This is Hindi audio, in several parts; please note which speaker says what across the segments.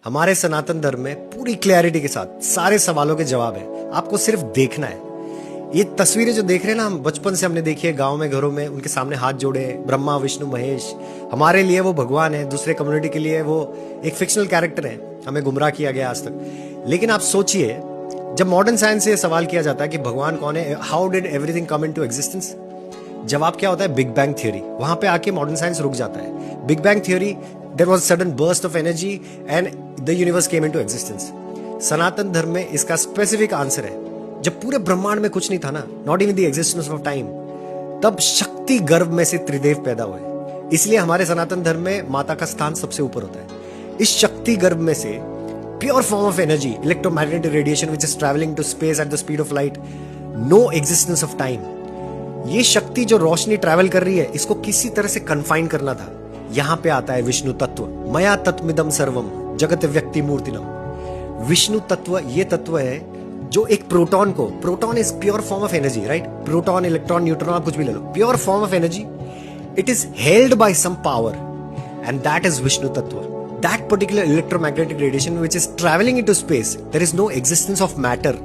Speaker 1: हमारे सनातन धर्म में पूरी क्लैरिटी के साथ सारे सवालों के जवाब है, आपको सिर्फ देखना है। ये तस्वीरें जो देख रहे हैं ना, हम बचपन से हमने देखी है, गांव में घरों में उनके सामने हाथ जोड़े, ब्रह्मा विष्णु महेश। हमारे लिए वो भगवान है, दूसरे कम्युनिटी के लिए वो एक फिक्शनल कैरेक्टर है, हमें गुमराह किया गया आज तक। लेकिन आप सोचिए, जब मॉडर्न साइंस से सवाल किया जाता है कि भगवान कौन है, how did everything come into existence, जवाब क्या होता है? Big bang theory. वहां पे आके मॉडर्न साइंस रुक जाता है। Big bang theory, there was sudden burst of energy and the universe came into existence. Sanatan Dharma में इसका स्पेसिफिक आंसर है, जब पूरे ब्रह्मांड में कुछ नहीं था ना, not even the existence of time, तब शक्ति गर्भ में से त्रिदेव पैदा हुए। इसलिए हमारे सनातन धर्म में माता का स्थान सबसे ऊपर होता है। इस शक्ति गर्भ में से pure form of energy, electromagnetic radiation which is travelling to space at the speed of light, no existence of time. ये शक्ति जो रोशनी ट्रैवल कर रही है, इसको किसी तरह से कन्फाइन करना था। यहां पे आता है विष्णु तत्व। मया तत्मिदम सर्वम जगत व्यक्ति मूर्तिनम। विष्णु तत्व ये तत्व है जो एक प्रोटॉन को, proton is pure form of energy, right? Proton, electron, neutron, आप कुछ भी ले लो, pure form of energy. It is held by some power and that is Vishnu तत्व। That particular electromagnetic radiation which is travelling into space, there is no existence of matter.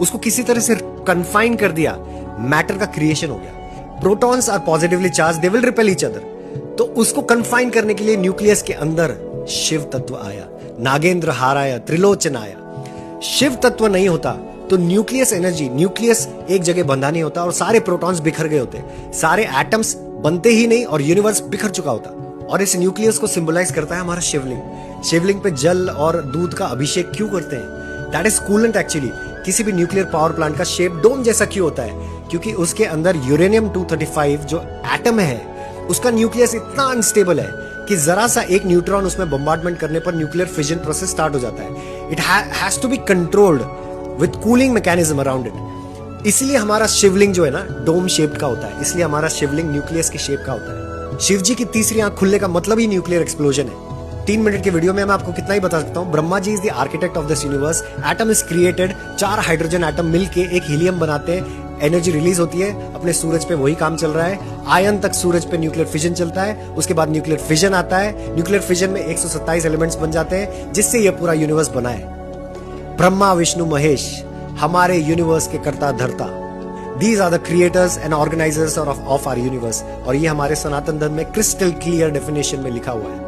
Speaker 1: उसको किसी तरह से कन्फाइन कर दिया, मैटर का क्रिएशन हो गया। Protons are positively charge, they will repel each other. तो उसको कन्फाइन करने के लिए न्यूक्लियस के अंदर शिव तत्व आया, नागेंद्र हाराया, त्रिलोचन आया। शिव तत्व नहीं होता तो न्यूक्लियस एनर्जी, न्यूक्लियस एक जगह बंधा नहीं होता और सारे प्रोटॉन्स बिखर गए होते, सारे एटम्स बनते ही नहीं और यूनिवर्स बिखर चुका होता। और इस न्यूक्लियस को सिंबलाइज करता है हमारा शिवलिंग। शिवलिंग पे जल और दूध का अभिषेक क्यों करते हैं? That is coolant actually. किसी भी न्यूक्लियर पावर प्लांट का शेप डोम जैसा क्यों होता है? क्योंकि उसके अंदर यूरेनियम 235 जो एटम है, उसका न्यूक्लियस इतना अनस्टेबल है कि जरा सा एक न्यूट्रॉन उसमें बम्बार्डमेंट करने पर न्यूक्लियर फिजन प्रोसेस स्टार्ट हो जाता है। It has to be controlled with cooling mechanism around it. इसलिए हमारा शिवलिंग जो है ना, डोम शेप का होता है। इसलिए हमारा शिवलिंग न्यूक्लियस के शेप का होता है। शिव जी की तीसरी आंख खुलने का मतलब ही न्यूक्लियर एक्सप्लोजन है। 3 मिनट के वीडियो में मैं आपको कितना ही बता सकता हूं। Brahma ji is the architect of this universe. Atom is created, 4 hydrogen atom मिलके एक हीलियम बनाते हैं, एनर्जी रिलीज होती है। अपने सूरज पे वही काम चल रहा है। आयन तक सूरज पे न्यूक्लियर फिजन चलता है, उसके बाद न्यूक्लियर फिजन आता है। न्यूक्लियर फिजन में 127 एलिमेंट्स बन जाते हैं, जिससे यह पूरा यूनिवर्स बना है। ब्रह्मा विष्णु महेश हमारे यूनिवर्स के कर्ता धर्ता, these are the creators and organisers of our universe. और ये हमारे सनातन धर्म में क्रिस्टल क्लियर डेफिनेशन में लिखा हुआ है।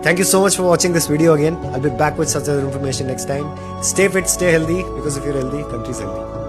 Speaker 1: Thank you so much for watching this video again. I'll be back with such other information next time. Stay fit, stay healthy, because if you're healthy, country's healthy.